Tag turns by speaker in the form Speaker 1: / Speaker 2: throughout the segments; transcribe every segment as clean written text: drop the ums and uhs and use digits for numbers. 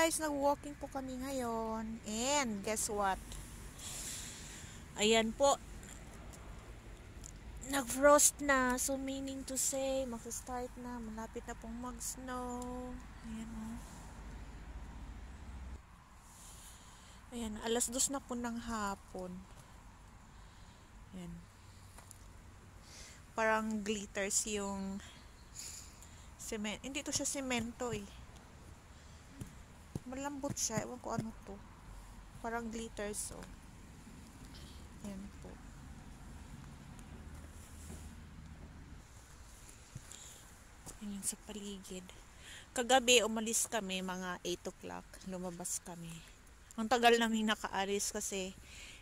Speaker 1: guys, nag-walking po kami ngayon. And guess what? Ayan po. Nag-frost na. So meaning to say, mag-start na. Malapit na pong mag-snow. Ayan o. Ayan, alas 2 na po ng hapon. Ayan. Parang glitters yung cement. Hindi to siya semento eh. Malambot siya. Ewan ko ano to. Parang glitters oh. Ayan po. Ayan sa paligid. Kagabi umalis kami mga 8 o'clock. Lumabas kami. Ang tagal namin nakaalis kasi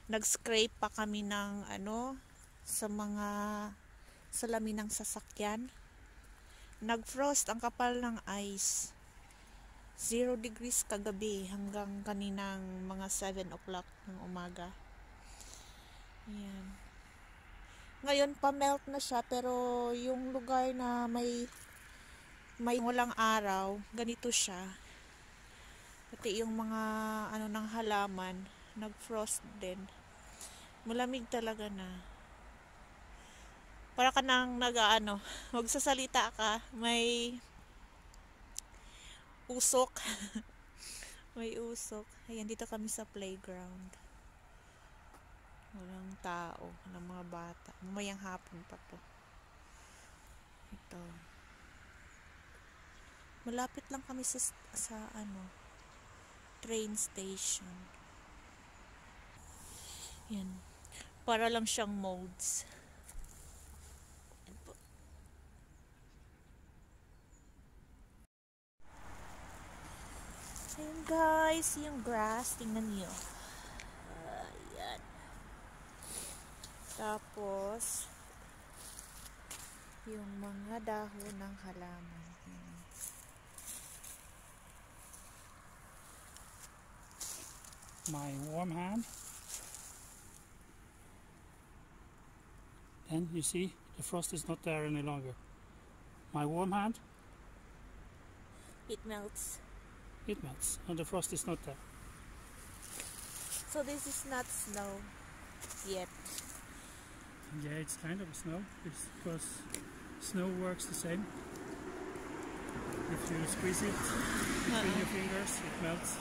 Speaker 1: nag-scrape pa kami ng ano sa mga salamin ng sasakyan. Nag-frost ang kapal ng ice. 0 degrees kagabi hanggang kaninang mga 7 o'clock ng umaga. Ayan. Ngayon pa-melt na siya pero yung lugar na may walang araw, ganito siya. Pati yung mga ano ng halaman, nag-frost din. Malamig talaga na. Para ka nang nag-ano, magsasalita ka, may usok. May usok. Ayan, dito kami sa playground. Walang tao, walang mga bata. Mamayang hapon pa to. Ito. Malapit lang kami sa ano, train station. Yan. Para lang siyang modes. Yan po. Ayan guys, yung grass. Tingnan niyo. Ayan. Tapos, yung mga dahon ng halaman. Ayan.
Speaker 2: My warm hand, and you see the frost is not there any longer. My warm hand,
Speaker 1: It melts.
Speaker 2: it melts and the frost is not there.
Speaker 1: So this is not snow yet.
Speaker 2: Yeah, it's kind of snow. It's because snow works the same. If you squeeze it between your fingers, it melts.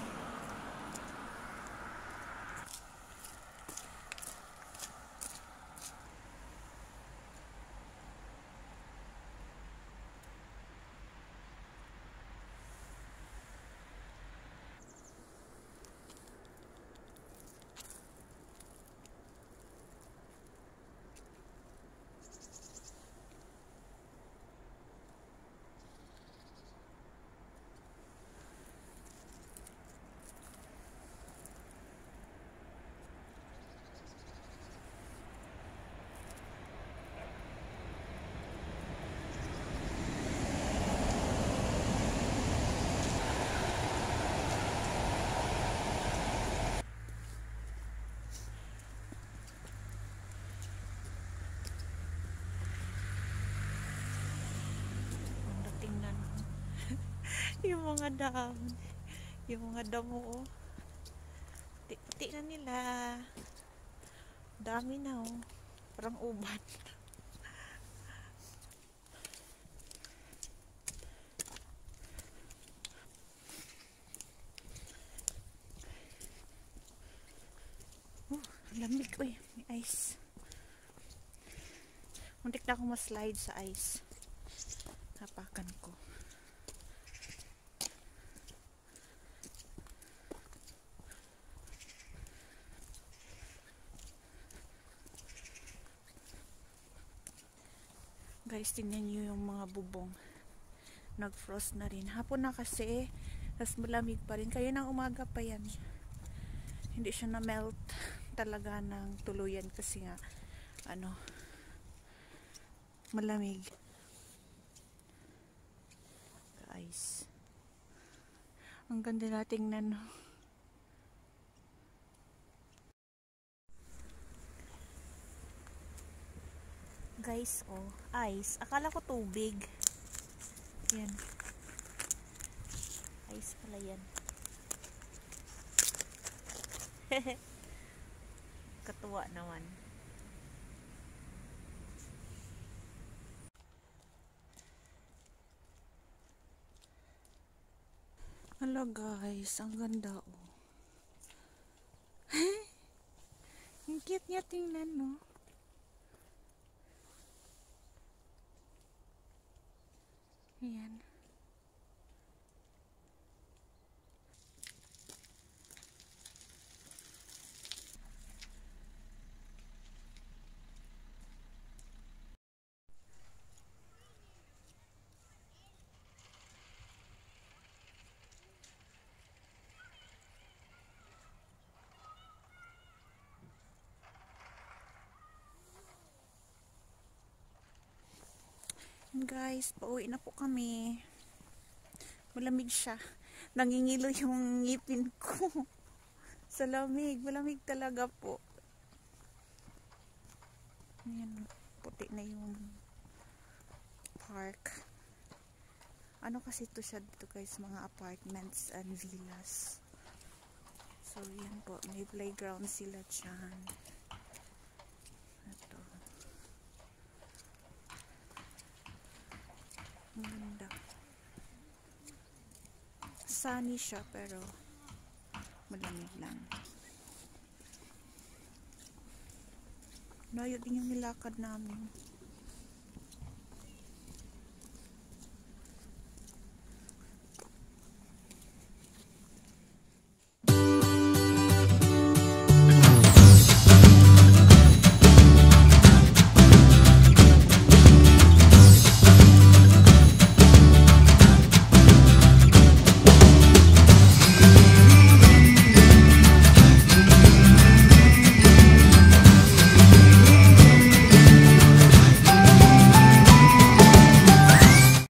Speaker 1: Yung mga dahon, yung mga damo, puti-puti na nila. Dami na oh. Parang uban. Lamig. Uy, may ice. Muntik na akong ma-slide sa ice. Hapakan ko. Guys, tingnan nyo yung mga bubong. Nag-frost na rin. Hapon na kasi, tas malamig pa rin. Kaya ng umaga pa yan. Hindi siya na-melt talaga ng tuluyan kasi nga, ano, malamig. Guys. Ang ganda na tingnan. Guys, oh, ice. Akala ko tubig. Yan. Ice pala yan. Katuwa naman. Hello guys, ang ganda oh. Ang cute niya tingnan, no? Ayan. Guys, pauwi na po kami. Malamig siya. Nangingilo yung ngipin ko. Sa lamig. Malamig talaga po. Ayan, puti na yung park. Ano kasi ito siya dito guys, mga apartments and villas. So, yan po. May playground sila dyan. Ito. Ang ganda. Sunny siya pero malamig lang. Layo din yung nilakad namin.